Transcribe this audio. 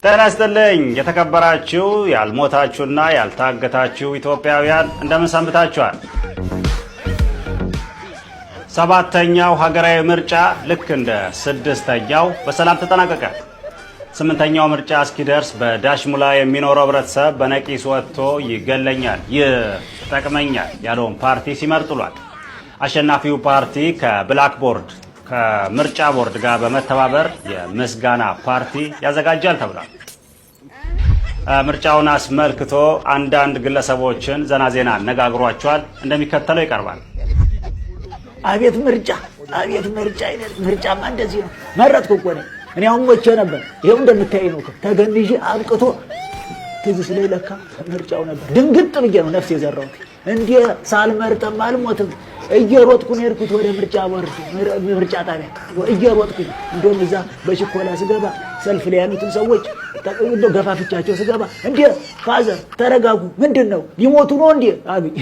ጤና ይስጥልኝ የተከበራችሁ ያልሞታችሁና ያልታገታችሁ ኢትዮጵያውያን እንደምን ሰንብታችኋል? ሰባተኛው ሀገራዊ ምርጫ ልክ እንደ ስድስተኛው በሰላም ተጠናቀቀ። ስምንተኛው ምርጫ እስኪደርስ በዳሽሙላ የሚኖረው ህብረተሰብ በነቂስ ወጥቶ ይገለኛል፣ ይጠቅመኛል ያለውን ፓርቲ ሲመርጥ ውሏል። አሸናፊው ፓርቲ ከብላክቦርድ ከምርጫ ቦርድ ጋር በመተባበር የምስጋና ፓርቲ ያዘጋጃል ተብሏል። ምርጫውን አስመልክቶ አንዳንድ ግለሰቦችን ዘና ዜና አነጋግሯቸዋል። እንደሚከተለው ይቀርባል። አቤት ምርጫ፣ አቤት ምርጫ አይነት ምርጫማ እንደዚህ ነው። መረጥኩ እኮ ነኝ እኔ አሁን ሞቼ ነበር። ይሄው እንደምታይ ነው ተገንዤ አብቅቶ ትዝ ሲለኝ ለካ ምርጫው ነበር። ድንግጥ ብዬ ነው ነፍስ የዘራሁት። እንዴ ሳልመርጥም አልሞትም። እየሮጥኩ ነው የሄድኩት ወደ ምርጫ ቦርድ ምርጫ ጣቢያ እየሮጥኩ። እንደውም እዛ በችኮላ ስገባ ሰልፍ ላይ ያሉትን ሰዎች እንደው ገፋፍቻቸው ስገባ እንዴ ፋዘር ተረጋጉ፣ ምንድነው ሊሞቱ ነው እንዴ አሉኝ።